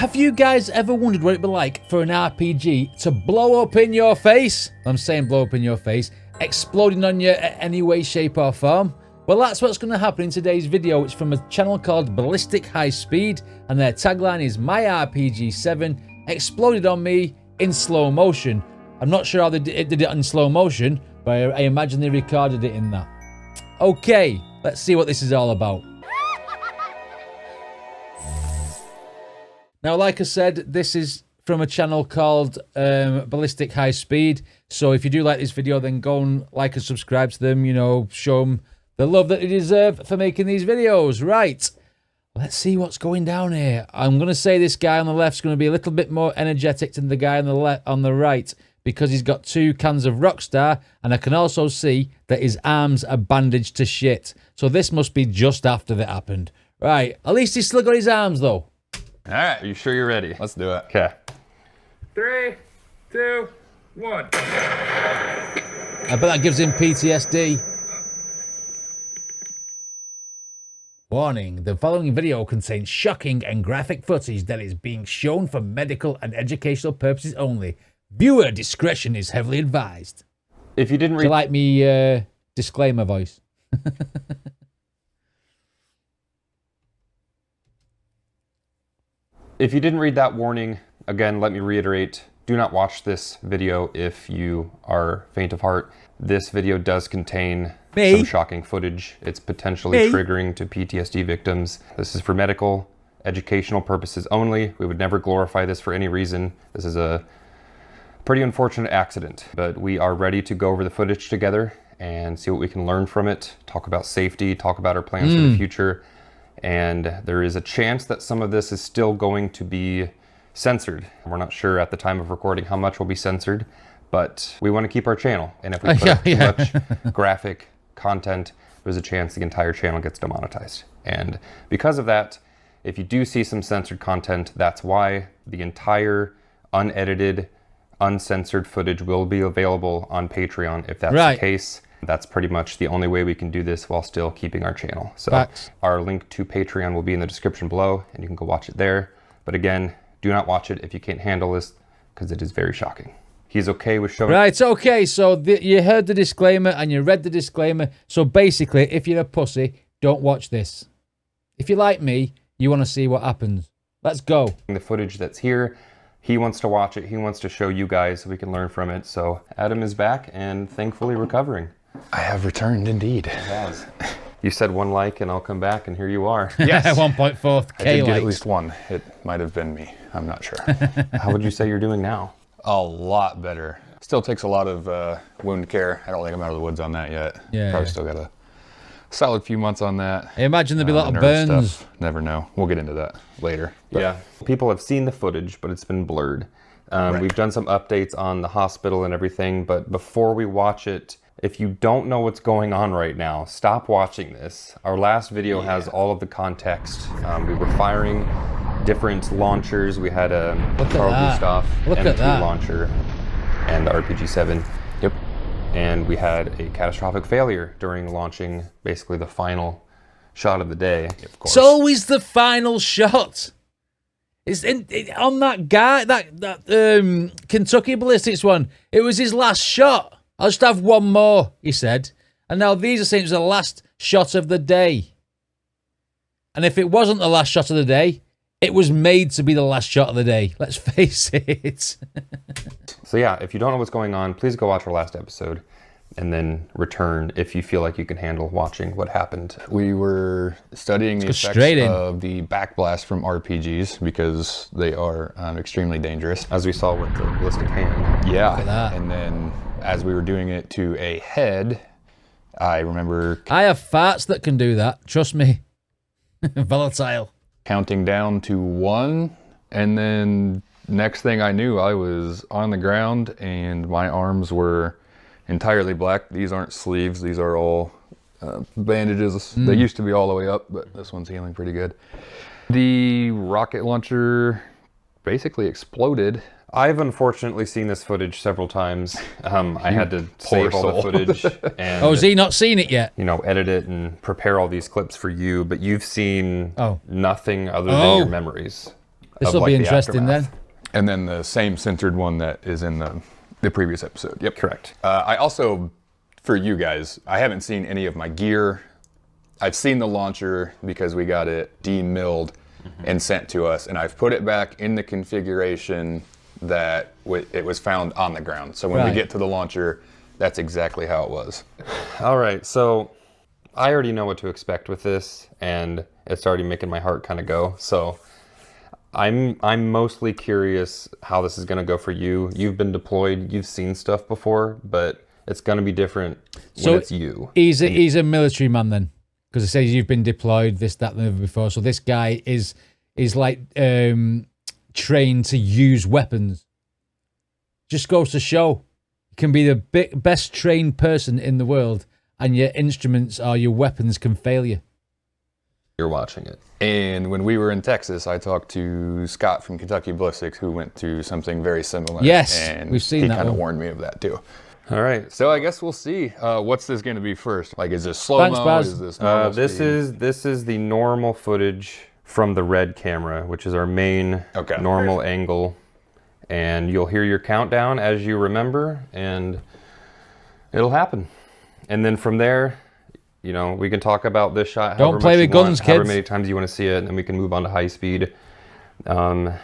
Have you guys ever wondered what it'd be like for an RPG to blow up in your face? I'm saying blow up in your face, exploding on you at any way, shape or form. Well, that's what's going to happen in today's video. It's from a channel called Ballistic High Speed, and their tagline is "My RPG 7 exploded on me in slow motion." I'm not sure how they did it in slow motion, but I imagine they recorded it in that. Okay, let's see what this is all about. Now, like I said, this is from a channel called Ballistic High Speed. So if you do like this video, then go and like and subscribe to them, you know, show them the love that they deserve for making these videos. Right, let's see what's going down here. I'm going to say this guy on the left is going to be a little bit more energetic than the guy on the right, because he's got 2 cans of Rockstar, and I can also see that his arms are bandaged to shit. So this must be just after that happened. Right, at least he's still got his arms though. All right, are you sure you're ready? Let's do it. Okay. 3, 2, 1. I bet that gives him PTSD. Warning, the following video contains shocking and graphic footage that is being shown for medical and educational purposes only. Viewer discretion is heavily advised. If you didn't read... Do you like me disclaimer voice? If you didn't read that warning, again, let me reiterate, do not watch this video if you are faint of heart. This video does contain some shocking footage. It's potentially triggering to PTSD victims. This is for medical, educational purposes only. We would never glorify this for any reason. This is a pretty unfortunate accident, but we are ready to go over the footage together and see what we can learn from it, talk about safety, talk about our plans for the future. And there is a chance that some of this is still going to be censored. We're not sure at the time of recording how much will be censored, but we want to keep our channel. And if we put up too much graphic content, there's a chance the entire channel gets demonetized. And because of that, if you do see some censored content, that's why the entire unedited, uncensored footage will be available on Patreon if that's the case. That's pretty much the only way we can do this while still keeping our channel. So our link to Patreon will be in the description below, and you can go watch it there. But again, do not watch it if you can't handle this, because it is very shocking. He's okay with showing... Right, okay, so you heard the disclaimer and you read the disclaimer. So basically, if you're a pussy, don't watch this. If you're like me, you want to see what happens. Let's go. The footage that's here, he wants to watch it. He wants to show you guys so we can learn from it. So Adam is back and thankfully recovering. I have returned indeed. You said 1 like and I'll come back, and here you are. Yes. 1.4K I did get likes. at least 1. It might have been me. I'm not sure. How would you say you're doing now? A lot better. Still takes a lot of wound care. I don't think I'm out of the woods on that yet. Yeah. Probably still got a solid few months on that. I imagine there'll be a lot of nerve burns. Stuff. Never know. We'll get into that later. But yeah. People have seen the footage, but it's been blurred. We've done some updates on the hospital and everything, but before we watch it, if you don't know what's going on right now, stop watching this. Our last video has all of the context. We were firing different launchers. We had a Carl Gustav M2 launcher and the RPG 7. Yep. And we had a catastrophic failure during launching basically the final shot of the day. Of course. It's always the final shot. It's on that guy, that Kentucky Ballistics one. It was his last shot. I'll just have 1 more, he said. And now these are saying it's the last shot of the day. And if it wasn't the last shot of the day, it was made to be the last shot of the day. Let's face it. So yeah, if you don't know what's going on, please go watch our last episode and then return if you feel like you can handle watching what happened. We were studying the effects of the backblast from RPGs because they are extremely dangerous. As we saw with the ballistic hand. Yeah, and then as we were doing it to a head, I remember... I have farts that can do that, trust me. Volatile. Counting down to 1, and then next thing I knew, I was on the ground and my arms were entirely black. These aren't sleeves, these are all bandages. They used to be all the way up, but this one's healing pretty good. The rocket launcher basically exploded. I've unfortunately seen this footage several times. I had to save all the footage and has he not seen it yet? You know, edit it and prepare all these clips for you, but you've seen nothing other than your memories. This will like, be the interesting then. aftermath. And then the same centered one that is in the previous episode. Yep. Correct. I also, for you guys, I haven't seen any of my gear. I've seen the launcher because we got it demilled and sent to us, and I've put it back in the configuration that it was found on the ground. So when we get to the launcher, that's exactly how it was. All right, so I already know what to expect with this, and it's already making my heart kind of go. So I'm mostly curious how this is going to go for you. You've been deployed, you've seen stuff before, but it's going to be different when it's you. He's a military man then, because it says you've been deployed, this, that, and the other before. So this guy is like trained to use weapons. Just goes to show, you can be the best trained person in the world, and your instruments or your weapons can fail you. You're watching it. And when we were in Texas, I talked to Scott from Kentucky Ballistic, who went through something very similar. Yes, and we've seen he that kind of one. warned me of that too. All right. So I guess we'll see. What's this going to be first? Like, is this Thanks, slow-mo? Baz. Is this normal This speed? is the normal footage from the red camera, which is our main normal angle. And you'll hear your countdown as you remember, and it'll happen. And then from there, you know, we can talk about this shot. Don't play with guns, however kids. many times you want to see it, and then we can move on to high speed. And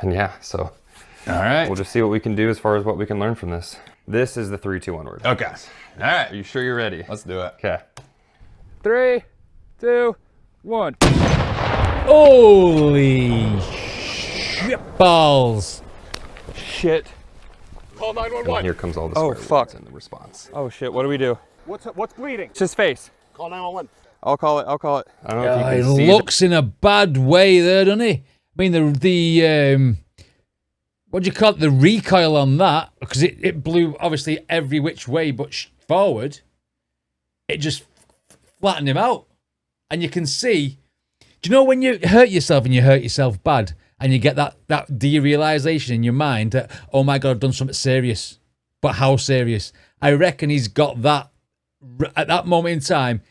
yeah, so All right. we'll just see what we can do as far as what we can learn from this. This is the 3, 2, 1 order. Okay. All right. Are you sure you're ready? Let's do it. Okay. 3, 2, 1. Holy shit balls. Shit. Call And 911. here comes all the Oh, swear fuck. words in the response. Oh shit, what do we do? What's bleeding? It's his face. Call 911. I'll call it. I don't know if He you can see looks in a bad way there, doesn't he? I mean, the what do you call it? The recoil on that, because it blew obviously every which way but forward. It just flattened him out, and you can see. Do you know when you hurt yourself and you hurt yourself bad, and you get that derealization in your mind that, oh my God, I've done something serious, but how serious? I reckon he's got that at that moment in time.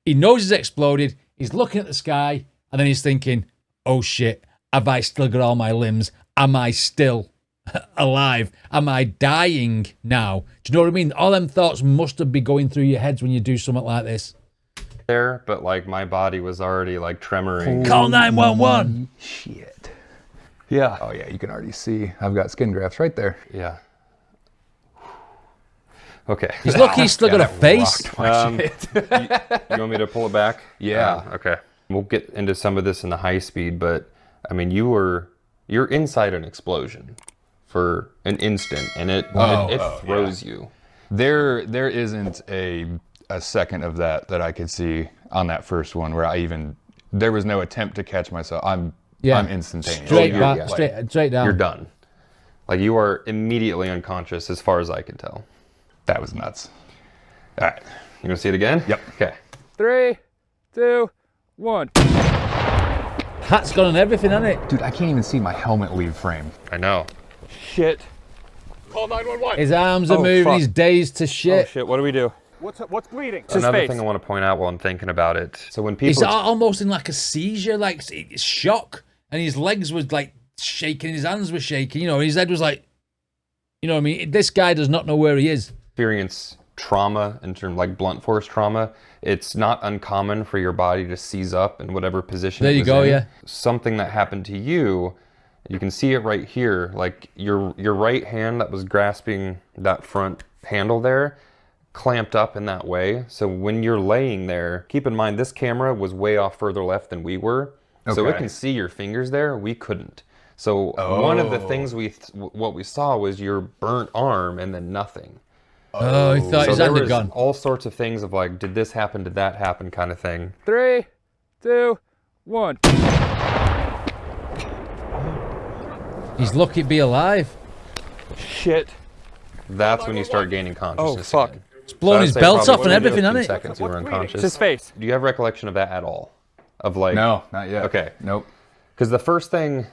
He knows he's exploded. He's looking at the sky, and then he's thinking, oh shit, have I still got all my limbs? Am I still alive? Am I dying now? Do you know what I mean? All them thoughts must have been going through your heads when you do something like this. there, but like my body was already like tremoring. Call 911. Shit. Yeah. Oh yeah, you can already see. I've got skin grafts right there. Yeah. Okay. He's lucky he's still got a face. You want me to pull it back? Yeah. Okay. We'll get into some of this in the high speed, but I mean, you're inside an explosion for an instant, and it throws you. There isn't a second of that I could see on that first one where there was no attempt to catch myself. I'm instantaneous. Straight down. You're done. Like, you are immediately unconscious as far as I can tell. That was nuts. All right. You gonna see it again? Yep. Okay. 3, 2, 1. Hat's gone and everything, hasn't it? Dude, I can't even see my helmet leave frame. I know. Shit. Call 911. His arms are moving, fuck. he's dazed to Oh shit. shit, what do we do? What's bleeding? It's his Another face. thing I want to point out while I'm thinking about it. So when He's people almost in like a seizure, like it's shock, and his legs was like shaking, his hands were shaking, you know, his head was like, you know what I mean? This guy does not know where he is. experience trauma, in terms like blunt force trauma, it's not uncommon for your body to seize up in whatever position There it you was go, in. yeah. Something that happened to you, you can see it right here, like your right hand that was grasping that front handle there clamped up in that way. So when you're laying there, keep in mind this camera was way off further left than we were. So it Okay. can see your fingers there, we couldn't. So one of the things what we saw was your burnt arm and then nothing. Oh, he thought So his there hand had was gone. all sorts of things of like, did this happen, did that happen kind of thing. 3, 2, 1. He's lucky to be alive. Shit. That's when you start gaining consciousness. fuck. again. He's blown So I'd his say belt probably off and everything, 15 hasn't it? seconds you were unconscious. It's his face. Do you have recollection of that at all? Of like, No, not yet. Okay. Nope. because the first thing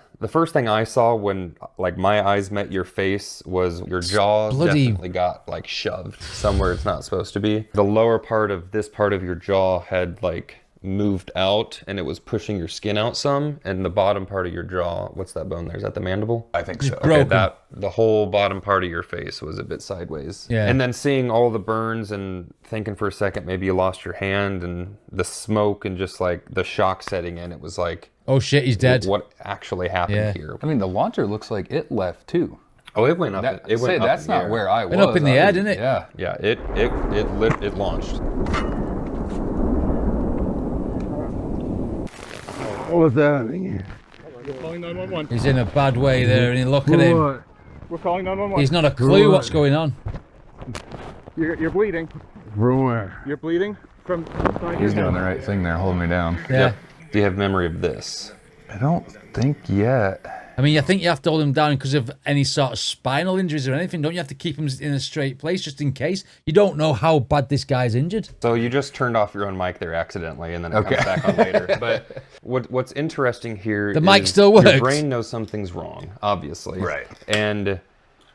I saw when like my eyes met your face was your jaw Bloody- definitely got like shoved somewhere it's not supposed to be. The lower part of this part of your jaw had like moved out and it was pushing your skin out some, and the bottom part of your jaw, what's that bone there? Is that the mandible? I think so. Broken. That the whole bottom part of your face was a bit sideways. Yeah. And then seeing all the burns and thinking for a second maybe you lost your hand, and the smoke and just like the shock setting in, it was like, oh shit, he's dead. what actually happened here? I mean, the launcher looks like it left too. Oh, it went up. It went up. That's not where I was. Went up in the air, didn't it? Yeah. Yeah, it launched. What was that? We're calling 911. He's in a bad way there, and you look at him. We're calling 911. He's not a clue what's going on. You're bleeding. From where? You're bleeding from inside He's your doing head. the right thing there, holding me down. Yeah. Do you have memory of this? I don't think yet. I mean, I think you have to hold him down because of any sort of spinal injuries or anything. Don't you have to keep him in a straight place just in case? You don't know how bad this guy's injured. So you just turned off your own mic there accidentally, and then it comes back on later. But what's interesting here The is mic still works. Your brain knows something's wrong, obviously. Right. And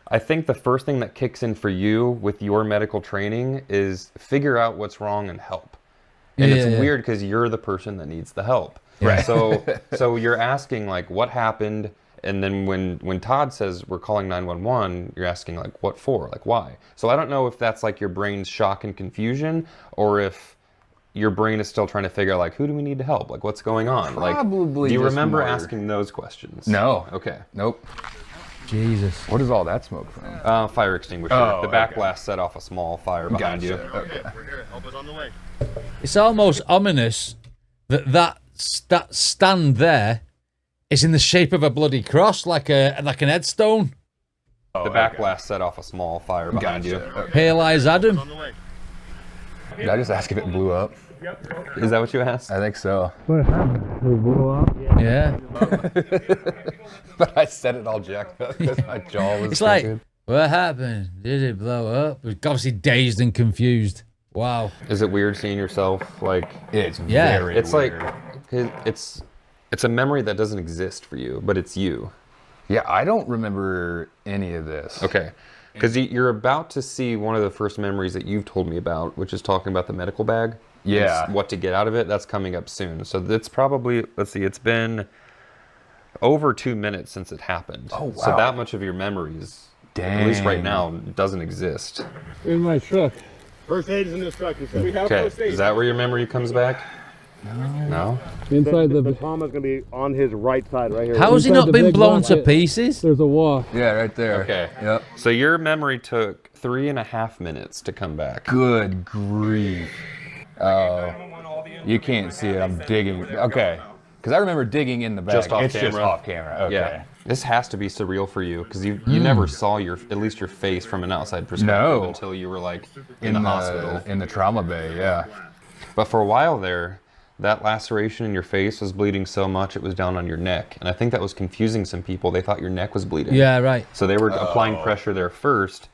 I think the first thing that kicks in for you with your medical training is figure out what's wrong and help. And it's weird because you're the person that needs the help. Right. So you're asking like, what happened? And then when Todd says we're calling 911, you're asking like, what for? Like, why? So I don't know if that's like your brain's shock and confusion, or if your brain is still trying to figure out like, who do we need to help? Like, what's going on? Probably like, do you just remember more- asking those questions? No. Okay. Nope. Jesus. What is all that smoke from? Fire extinguisher. Oh, the back okay. blast set off a small fire behind you. Okay. We're here. Help is on the way. It's almost ominous that stand there is in the shape of a bloody cross, like an headstone. The back blast set off a small fire behind you. Okay. Here lies Adam. On the way. Did I just ask if it blew up? Is that what you asked? I think so. What happened? It blew up? Yeah. But I said it all jacked up because my jaw was It's like, crooked. what happened? Did it blow up? We're obviously dazed and confused. Wow. Is it weird seeing yourself like? It's Yeah. very It's weird. like it's a memory that doesn't exist for you, but it's you. Yeah, I don't remember any of this. Okay. Because you're about to see one of the first memories that you've told me about, which is talking about the medical bag. Yeah. What to get out of it. That's coming up soon. So that's probably, let's see, it's been over 2 minutes since it happened. Oh, So wow. that much of your memories, at least right Dang. now, doesn't exist. In my truck. First aid is in this truck. We have Okay. first aid. Is that where your memory comes back? No? Inside the the... trauma's gonna be on his right side, right here. How has he Inside not the been big blown box, to pieces? There's a wall. Yeah, right there. Okay. Yep. So your memory took 3.5 minutes to come back. Good grief. Oh, you can't see it. I'm digging. Okay. Because I remember digging in the bag. Just off it's just camera. off camera. Okay. Yeah. This has to be surreal for you because you never saw at least your face from an outside perspective No. until you were like in the hospital. In the trauma bay, yeah. But for a while there, that laceration in your face was bleeding so much it was down on your neck. And I think that was confusing some people. They thought your neck was bleeding. Yeah, right. So they were applying pressure there first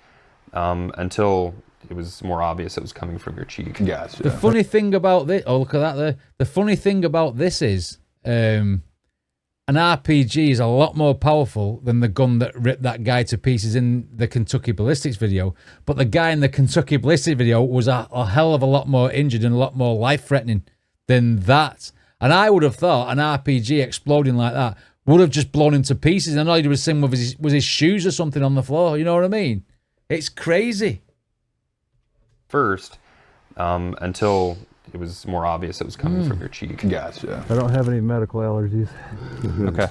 until it was more obvious it was coming from your cheek. Gotcha. The funny thing about this, oh look at that there. The funny thing about this is, an RPG is a lot more powerful than the gun that ripped that guy to pieces in the Kentucky Ballistics video. But the guy in the Kentucky Ballistics video was a hell of a lot more injured and a lot more life-threatening than that. And I would have thought an RPG exploding like that would have just blown him to pieces. And all he was seeing was his shoes or something on the floor. You know what I mean? It's crazy. First, until it was more obvious it was coming from your cheek. Gotcha. I don't have any medical allergies. Okay.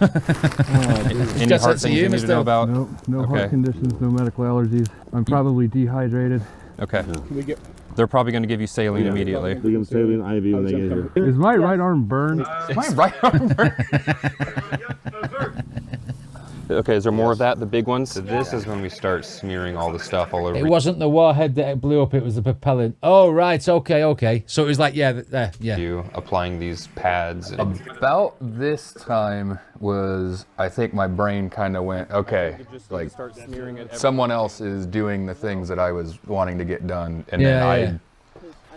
Any That's heart up to things you, you need to Mr. know about? Nope, no Okay. heart conditions, no medical allergies. I'm probably dehydrated. Okay. Can we get? They're probably going to give you saline immediately. We can saline IV when they get here. Is my right arm burned? My right arm. Okay, is there more of that? The big ones? So this is when we start smearing all the stuff all over. It wasn't the warhead that blew up, it was the propellant. Oh, right, okay. So it was like, yeah. You applying these pads. And, About this time was, I think my brain kind of went, okay, like Start smearing it. someone else is doing the things that I was wanting to get done, and Yeah, then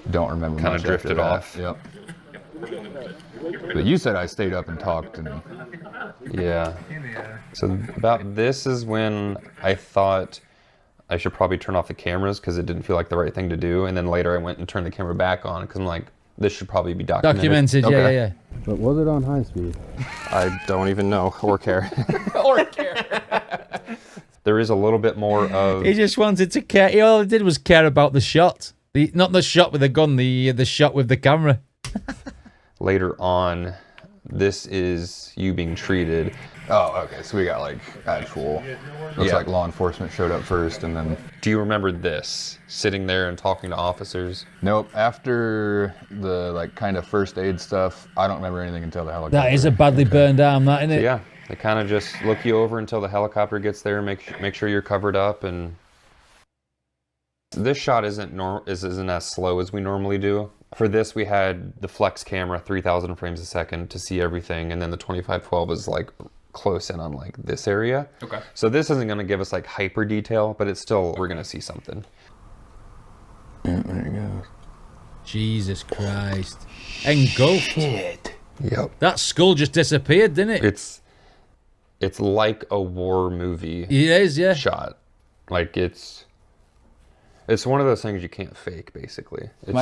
I don't remember Kinda much drifted after that. off. Yep. But you said I stayed up and talked, and yeah. So about this is when I thought I should probably turn off the cameras because it didn't feel like the right thing to do. And then later I went and turned the camera back on because I'm like, This should probably be documented. Documented, yeah, Okay. yeah. But was it on high speed? I don't even know or care. Or care. There is a little bit more of... He just wanted to care. All he did was care about the shot. Not the shot with the gun, the shot with the camera. Later on, this is you being treated. Oh, okay. So we got like actual. Looks like law enforcement showed up first, and then. Do you remember this? Sitting there and talking to officers? Nope. After the like kind of first aid stuff, I don't remember anything until the helicopter. That is a badly burned arm, that, isn't it? Yeah, they kind of just look you over until the helicopter gets there, make sure you're covered up, and this shot isn't as slow as we normally do. For this, we had the flex camera, 3,000 frames a second to see everything, and then the 2512 is like close in on like this area. Okay. So this isn't going to give us like hyper detail, but it's still, we're going to see something. Yeah, there you go. Jesus Christ. Engulfed. Shit. Yep. That skull just disappeared, didn't it? It's like a war movie. It is, yeah. Shot. Like it's one of those things you can't fake, basically. It's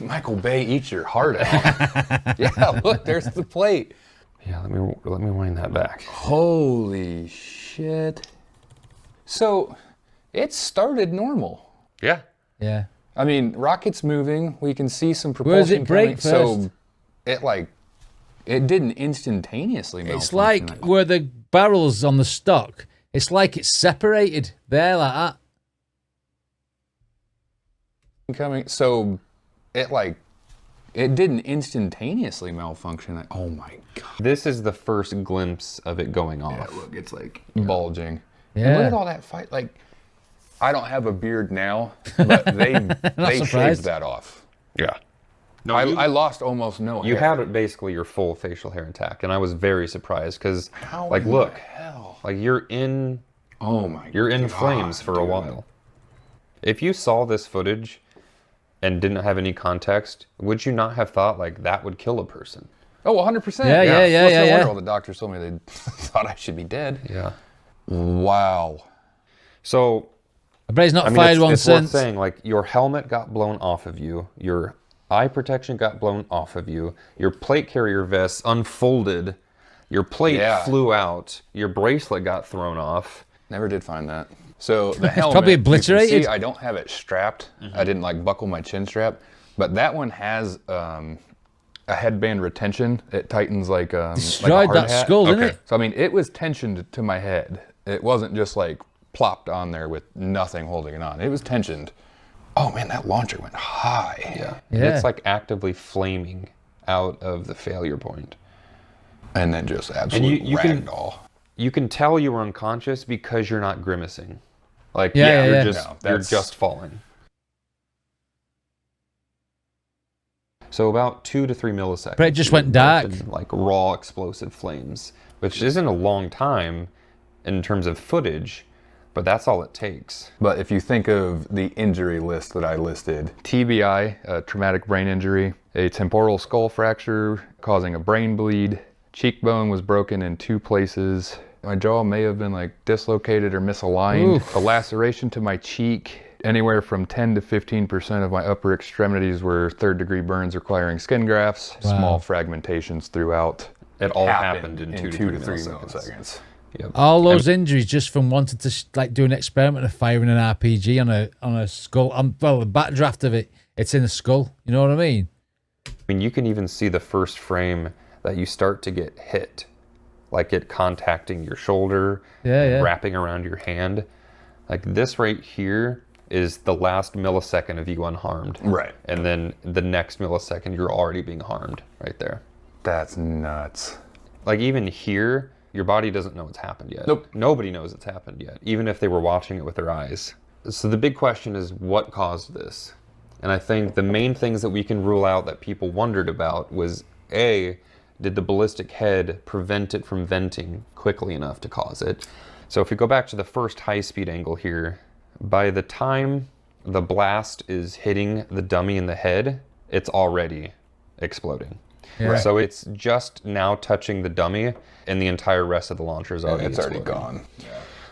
Michael Bay eats your heart out. Yeah, look, there's the plate. Yeah, let me wind that back. Holy shit. So, it started normal. Yeah. Yeah. I mean, rocket's moving. We can see some propulsion. Where does it break coming, first? So, it didn't instantaneously malfunction. It's like where the barrel's on the stock. It's like it's separated there like that. So, it didn't instantaneously malfunction. Oh my god. This is the first glimpse of it going off. Yeah, look, it's like bulging. Yeah. And look at all that fight. Like, I don't have a beard now, but they surprised. shaved that off. Yeah. No, I lost almost no hair. You had basically your full facial hair intact, and I was very surprised because, like, in look, the hell? like you're in flames for a while. If you saw this footage and didn't have any context, would you not have thought like that would kill a person? Oh, 100%. Yeah. Well, no wonder all the doctors told me they thought I should be dead. Yeah. Wow. So, But he's not I mean, fired one it's worth since. saying, like, your helmet got blown off of you, your eye protection got blown off of you, your plate carrier vest unfolded, your plate flew out, your bracelet got thrown off. Never did find that. So the helmet, probably you can obliterated. see I don't have it strapped. I didn't like buckle my chin strap, but that one has a headband retention. It tightens like a Destroyed hard that hat. skull, didn't it? So I mean, it was tensioned to my head. It wasn't just like plopped on there with nothing holding it on. It was tensioned. Oh man, that launcher went high. Yeah. Yeah. It's like actively flaming out of the failure point. And then just absolutely you can- ragdoll. You can tell you were unconscious because you're not grimacing. Like, Yeah, you're yeah. you're just falling. So about 2 to 3 milliseconds. But it just you went were dark. in, like raw explosive flames, which isn't a long time in terms of footage, but that's all it takes. But if you think of the injury list that I listed, TBI, a traumatic brain injury, a temporal skull fracture causing a brain bleed, cheekbone was broken in 2 places, my jaw may have been like dislocated or misaligned, Oof. a laceration to my cheek, anywhere from 10 to 15% of my upper extremities were 3rd-degree burns requiring skin grafts, Wow. small fragmentations throughout. It all happened in 2 2 to 3 milliseconds. milliseconds. Yep. All those injuries just from wanting to like do an experiment of firing an RPG on a skull. Well, the backdraft of it, it's in the skull. You know what I mean? I mean, you can even see the first frame that you start to get hit, like it contacting your shoulder, Yeah. wrapping around your hand. Like this right here is the last millisecond of you unharmed. Right. And then the next millisecond, you're already being harmed right there. That's nuts. Like even here, your body doesn't know it's happened yet. Nope. Nobody knows it's happened yet, even if they were watching it with their eyes. So the big question is, what caused this? And I think the main things that we can rule out that people wondered about was, A, did the ballistic head prevent it from venting quickly enough to cause it? So if we go back to the first high-speed angle here, by the time the blast is hitting the dummy in the head, it's already exploding. Yeah. So it's just now touching the dummy, and the entire rest of the launcher is already It's already exploding. gone.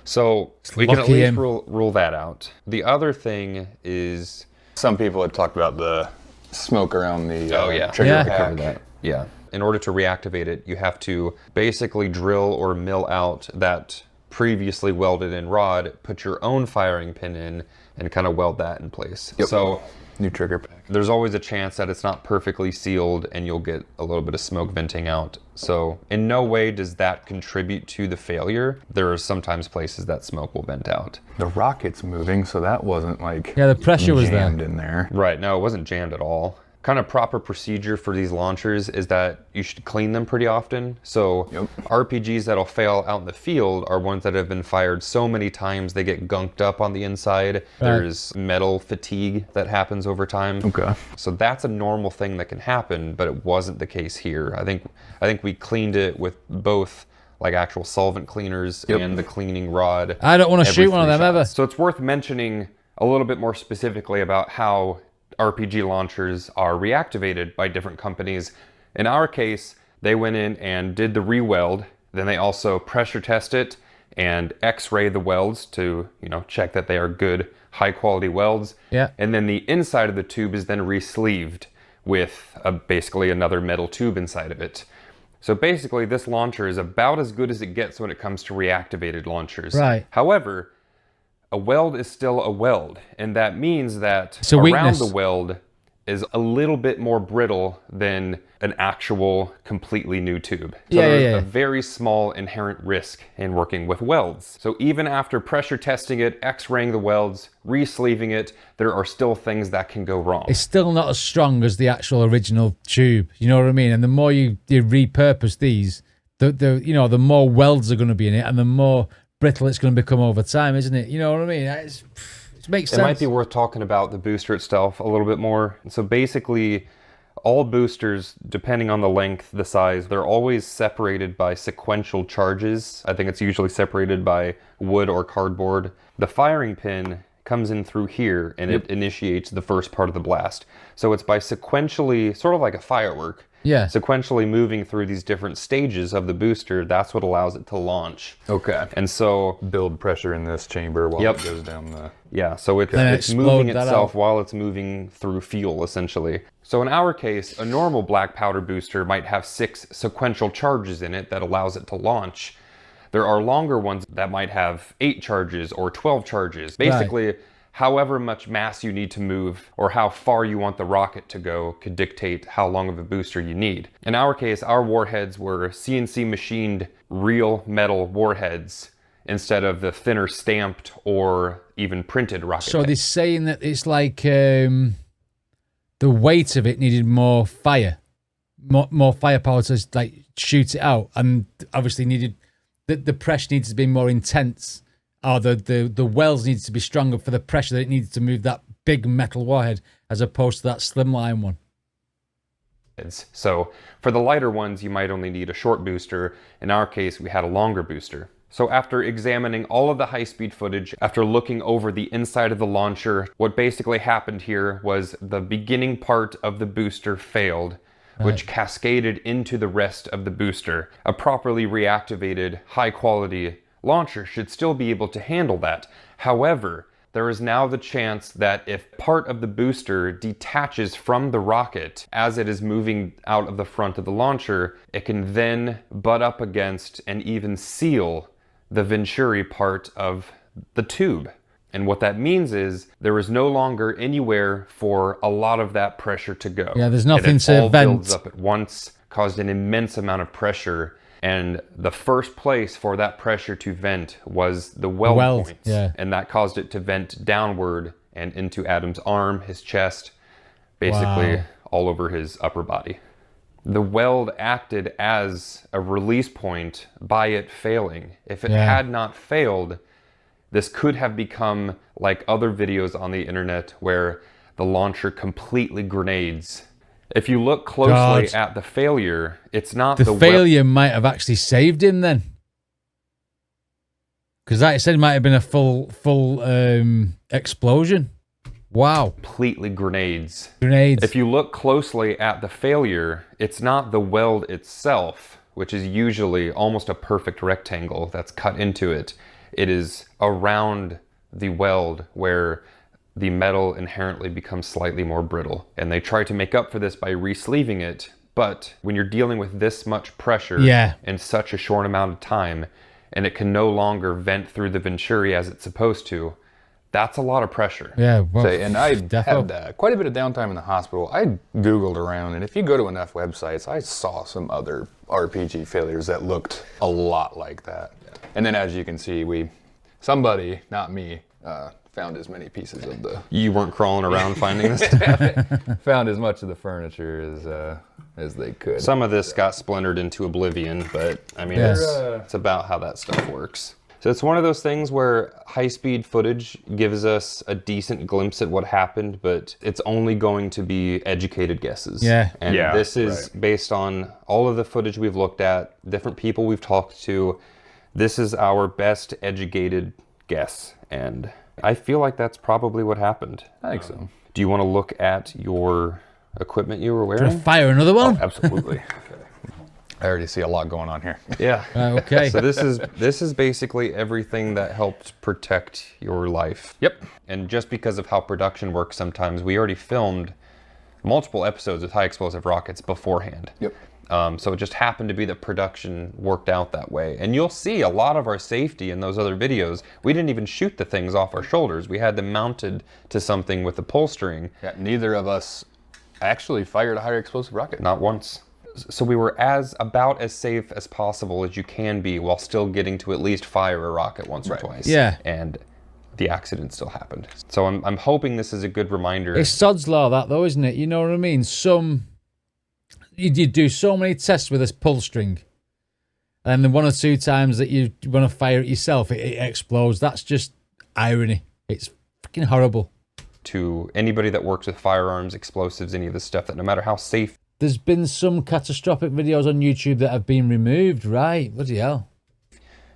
So we can at lucky least him. rule that out. The other thing is, Some people had talked about the smoke around the trigger Yeah. pack. Cover that. Yeah. In order to reactivate it, you have to basically drill or mill out that previously welded in rod, put your own firing pin in, and kind of weld that in place. Yep. So New trigger pack. there's always a chance that it's not perfectly sealed and you'll get a little bit of smoke venting out. So in no way does that contribute to the failure. There are sometimes places that smoke will vent out. The rocket's moving, so that wasn't like Yeah, the pressure was there. jammed in there. Right, no, it wasn't jammed at all. Kind of proper procedure for these launchers is that you should clean them pretty often. So RPGs that'll fail out in the field are ones that have been fired so many times they get gunked up on the inside. There's metal fatigue that happens over time. Okay. So that's a normal thing that can happen, but it wasn't the case here. I think we cleaned it with both like actual solvent cleaners and the cleaning rod. I don't want to every shoot one of 3 them ever. shots. So it's worth mentioning a little bit more specifically about how RPG launchers are reactivated by different companies. In our case, they went in and did the re-weld. Then they also pressure test it and x-ray the welds to, check that they are good, high quality welds. Yeah. And then the inside of the tube is then re-sleeved with basically another metal tube inside of it. So basically this launcher is about as good as it gets when it comes to reactivated launchers. Right. However, a weld is still a weld, and that means that It's a around weakness. the weld is a little bit more brittle than an actual completely new tube. So there's a very small inherent risk in working with welds. So even after pressure testing it, x-raying the welds, re-sleeving it, there are still things that can go wrong. It's still not as strong as the actual original tube. You know what I mean? And the more you repurpose these, the more welds are going to be in it, and the more brittle it's going to become over time, isn't it? You know what I mean? It makes sense. It might be worth talking about the booster itself a little bit more. So basically, all boosters, depending on the length, the size, they're always separated by sequential charges. I think it's usually separated by wood or cardboard. The firing pin comes in through here and it initiates the first part of the blast. So it's by sequentially, sort of like a firework, sequentially moving through these different stages of the booster. That's what allows it to launch. Okay. And so Build pressure in this chamber while it goes down the... yeah, so it's moving itself while it's moving through fuel, essentially. So in our case, a normal black powder booster might have 6 sequential charges in it that allows it to launch. There are longer ones that might have 8 charges or 12 charges. Basically, however much mass you need to move or how far you want the rocket to go could dictate how long of a booster you need. In our case, our warheads were CNC machined real metal warheads instead of the thinner stamped or even printed rocket. So they're saying that it's like the weight of it needed more fire, more firepower to like shoot it out, and obviously needed the pressure needs to be more intense, or the welds needs to be stronger for the pressure that it needed to move that big metal warhead as opposed to that slimline one. So for the lighter ones, you might only need a short booster. In our case, we had a longer booster. So after examining all of the high-speed footage, after looking over the inside of the launcher, what basically happened here was the beginning part of the booster failed, which cascaded into the rest of the booster. A properly reactivated, high-quality launcher should still be able to handle that. However, there is now the chance that if part of the booster detaches from the rocket as it is moving out of the front of the launcher, it can then butt up against and even seal the venturi part of the tube. And what that means is there is no longer anywhere for a lot of that pressure to go. Yeah, there's nothing to it all vent. builds up at once, caused an immense amount of pressure. And the first place for that pressure to vent was the weld points. Yeah. And that caused it to vent downward and into Adam's arm, his chest, basically all over his upper body. The weld acted as a release point by it failing. If it had not failed, this could have become like other videos on the internet where the launcher completely grenades. If you look closely at the failure, it's not the failure might have actually saved him then, because like I said, it might have been a full explosion. Wow. Completely grenades. Grenades. If you look closely at the failure, it's not the weld itself, which is usually almost a perfect rectangle that's cut into it. It is around the weld where the metal inherently becomes slightly more brittle. And they try to make up for this by re-sleeving it. But when you're dealing with this much pressure in such a short amount of time, and it can no longer vent through the venturi as it's supposed to, that's a lot of pressure. Yeah, well, and I had quite a bit of downtime in the hospital. I Googled around, and if you go to enough websites, I saw some other RPG failures that looked a lot like that. And then as you can see, somebody, not me, found as many pieces of the... You weren't crawling around finding this stuff? Found as much of the furniture as they could. Some of this got splintered into oblivion, but I mean, it's about how that stuff works. So it's one of those things where high-speed footage gives us a decent glimpse at what happened, but it's only going to be educated guesses. Yeah. And this is based on all of the footage we've looked at, different people we've talked to. This is our best educated guess, and I feel like that's probably what happened. I think so. Do you want to look at your equipment you were wearing? Fire another one? Oh, absolutely. I already see a lot going on here. Yeah. Okay. So this is basically everything that helped protect your life. Yep. And just because of how production works sometimes, we already filmed multiple episodes with high explosive rockets beforehand. Yep. So it just happened to be that production worked out that way. And you'll see a lot of our safety in those other videos. We didn't even shoot the things off our shoulders. We had them mounted to something with the pull string. Yeah, neither of us actually fired a high explosive rocket. Not once. So we were about as safe as possible as you can be while still getting to at least fire a rocket once or twice. Yeah. And the accident still happened. So I'm hoping this is a good reminder. It's Sod's Law, that, though, isn't it? You know what I mean? You do so many tests with this pull string, and then 1 or 2 times that you want to fire it yourself, it explodes. That's just irony. It's freaking horrible. To anybody that works with firearms, explosives, any of this stuff, that no matter how safe... There's been some catastrophic videos on YouTube that have been removed, right? Bloody hell.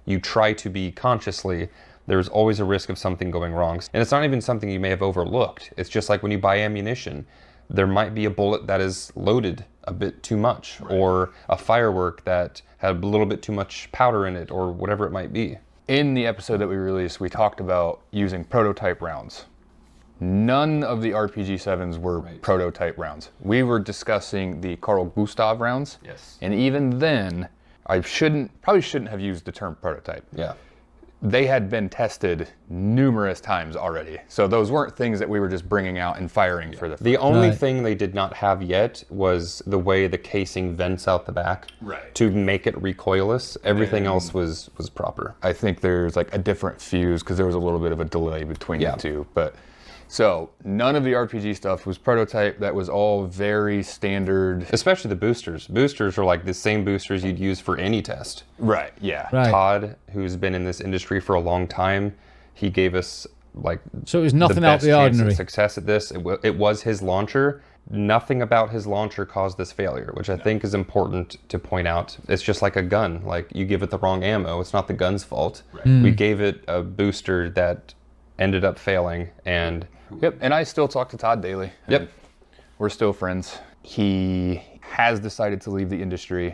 You try to be consciously, there's always a risk of something going wrong. And it's not even something you may have overlooked. It's just like when you buy ammunition, there might be a bullet that is loaded a bit too much, or a firework that had a little bit too much powder in it, or whatever it might be. In the episode that we released, we talked about using prototype rounds. None of the RPG-7s were prototype rounds. We were discussing the Carl Gustav rounds. Yes. And even then, I probably shouldn't have used the term prototype. Yeah. They had been tested numerous times already. So those weren't things that we were just bringing out and firing for the first. The only thing they did not have yet was the way the casing vents out the back to make it recoilless. Everything else was proper. I think there's like a different fuse because there was a little bit of a delay between the two. But so none of the RPG stuff was prototype. That was all very standard. Especially the boosters. Boosters are like the same boosters you'd use for any test. Right, yeah. Right. Todd, who's been in this industry for a long time, he gave us like So it was nothing out of the chance ordinary. of success at this. It was his launcher. Nothing about his launcher caused this failure, which I think is important to point out. It's just like a gun. Like, you give it the wrong ammo, it's not the gun's fault. We gave it a booster that ended up failing, and and I still talk to Todd daily. We're still friends. He has decided to leave the industry.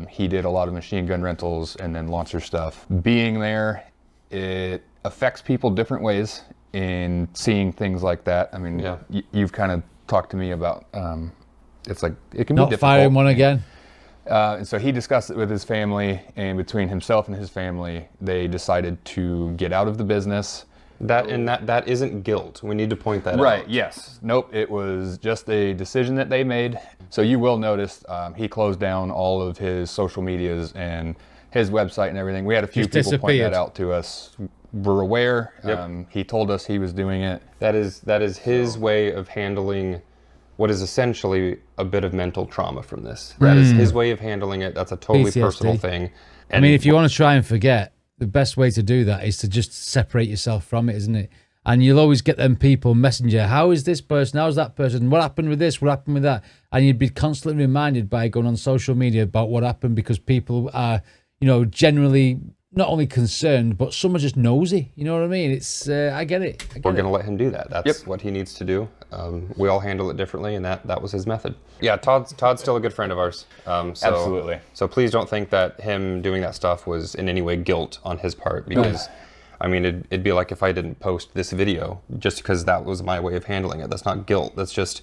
He did a lot of machine gun rentals and then launcher stuff. Being there, it affects people different ways in seeing things like that. I mean, you've kind of talked to me about, it's like, it can be difficult. Not firing one again. And so he discussed it with his family, and between himself and his family, they decided to get out of the business. That isn't guilt. We need to point that out. Right, yes. Nope, it was just a decision that they made. So you will notice he closed down all of his social medias and his website and everything. We had a few people point that out to us. We're aware. He told us he was doing it. That is his way of handling what is essentially a bit of mental trauma from this. That is his way of handling it. That's a totally PTSD. personal thing. And I mean, if you want to try and forget, the best way to do that is to just separate yourself from it, isn't it? And you'll always get them people messenger. How is this person? How's that person? What happened with this? What happened with that? And you'd be constantly reminded by going on social media about what happened, because people are, generally not only concerned, but some are just nosy. You know what I mean? It's I get it. We're going to let him do that. That's what he needs to do. We all handle it differently, and that was his method. Yeah, Todd's still a good friend of ours. Absolutely. So please don't think that him doing that stuff was in any way guilt on his part, because I mean, it'd be like if I didn't post this video just because that was my way of handling it. That's not guilt. That's just,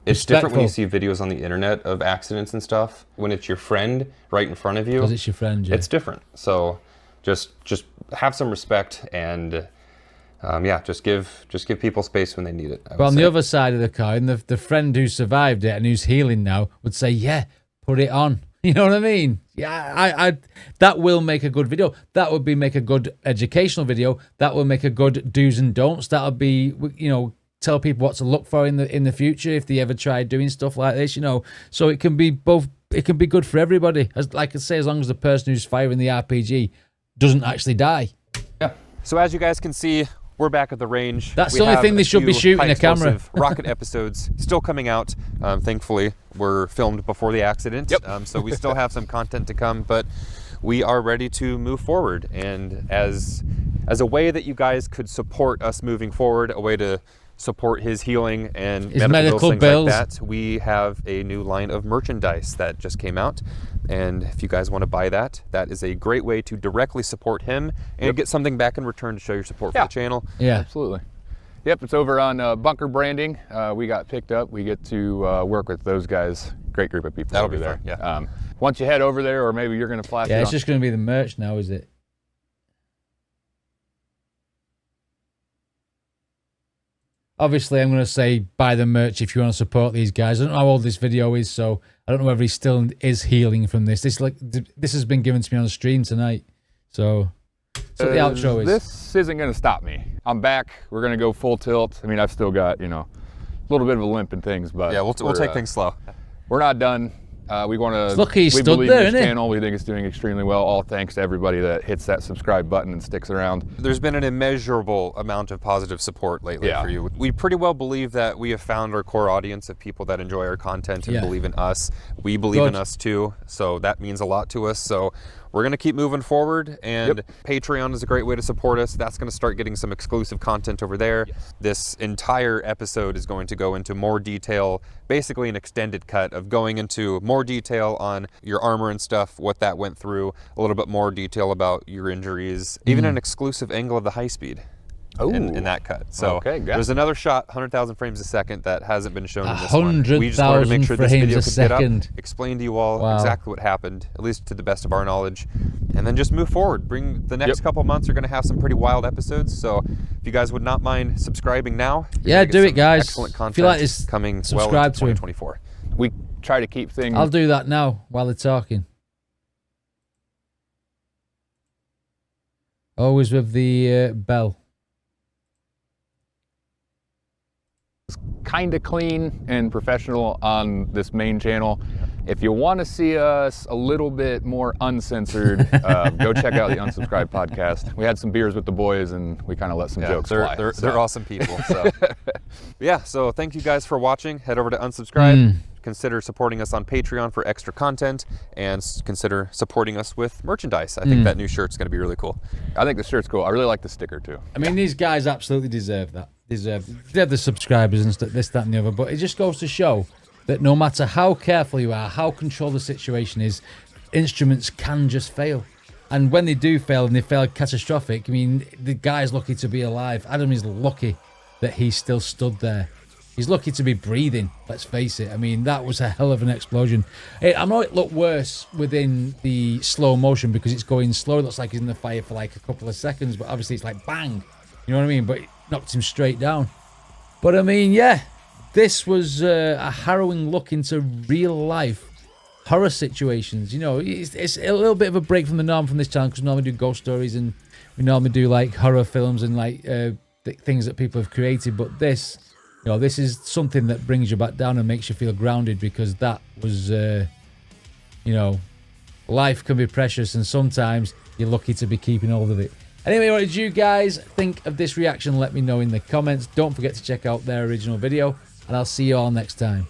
it's different when you see videos on the internet of accidents and stuff. When it's your friend right in front of you. Because it's your friend, yeah. It's different. So just have some respect and yeah, just give people space when they need it. But on the other side of the coin, the friend who survived it and who's healing now would say, yeah, put it on. You know what I mean? Yeah, I that will make a good video. That would make a good educational video. That will make a good do's and don'ts. That'll be, you know, tell people what to look for in the future if they ever try doing stuff like this, you know. So it can be both. It can be good for everybody. As like I say, as long as the person who's firing the RPG doesn't actually die. Yeah. So as you guys can see, we're back at the range. That's the only thing they should be shooting, a camera. Rocket episodes still coming out. Thankfully, we're filmed before the accident. Yep. So we still have some content to come, but we are ready to move forward. And as a way that you guys could support us moving forward, a way to support his healing and his medical bills like that, we have a new line of merchandise that just came out. And if you guys want to buy that, that is a great way to directly support him and get something back in return to show your support for the channel. Yeah, absolutely. Yep, it's over on Bunker Branding. We got picked up. We get to work with those guys. Great group of people. That'll over be there. fun, yeah. Once you head over there, or maybe you're going to flash it it's on. just going to be the merch now, is it? Obviously, I'm going to say buy the merch if you want to support these guys. I don't know how old this video is, so I don't know whether he still is healing from this. This has been given to me on the stream tonight. So the outro is. This isn't going to stop me. I'm back. We're going to go full tilt. I mean, I've still got, you know, a little bit of a limp and things, but yeah, we'll take things slow. We're not done. We want to. Look, he stood believe there, in this isn't he? channel. We think it's doing extremely well. All thanks to everybody that hits that subscribe button and sticks around. There's been an immeasurable amount of positive support lately for you. We pretty well believe that we have found our core audience of people that enjoy our content and believe in us. We believe in us too, so that means a lot to us. So we're going to keep moving forward, and Patreon is a great way to support us. That's going to start getting some exclusive content over there. This entire episode is going to go into more detail, basically an extended cut of going into more detail on your armor and stuff, what that went through, a little bit more detail about your injuries, even an exclusive angle of the high speed. In that cut. So there's another shot, 100,000 frames a second, that hasn't been shown in this one. We just wanted to make sure this video could get up, explain to you all exactly what happened, at least to the best of our knowledge, and then just move forward. Bring the next couple months are going to have some pretty wild episodes. So if you guys would not mind subscribing now, do it, guys. Excellent content. If you like this, coming subscribe well into to him. 2024. We try to keep things. I'll do that now while they're talking. Always with the bell. Kind of clean and professional on this main channel. If you want to see us a little bit more uncensored, go check out the Unsubscribed podcast. We had some beers with the boys and we kind of let some jokes fly. They're awesome people. So. Yeah, so thank you guys for watching. Head over to Unsubscribe. Consider supporting us on Patreon for extra content, and consider supporting us with merchandise. I think that new shirt's going to be really cool. I think the shirt's cool. I really like the sticker too. I mean, these guys absolutely deserve that. They're the subscribers and stuff, this, that, and the other. But it just goes to show that no matter how careful you are, how controlled the situation is, instruments can just fail. And when they do fail, and they fail catastrophic, I mean, the guy's lucky to be alive. Adam is lucky that he still stood there. He's lucky to be breathing, let's face it. I mean, that was a hell of an explosion. I know it looked worse within the slow motion because it's going slow. It looks like he's in the fire for like a couple of seconds, but obviously it's like bang. You know what I mean? But it knocked him straight down. But I mean, yeah, this was a harrowing look into real life horror situations. You know, it's a little bit of a break from the norm from this channel because we normally do ghost stories and we normally do like horror films and like things that people have created. But this, you know, this is something that brings you back down and makes you feel grounded because that was, you know, life can be precious and sometimes you're lucky to be keeping hold of it. Anyway, what did you guys think of this reaction? Let me know in the comments. Don't forget to check out their original video, and I'll see you all next time.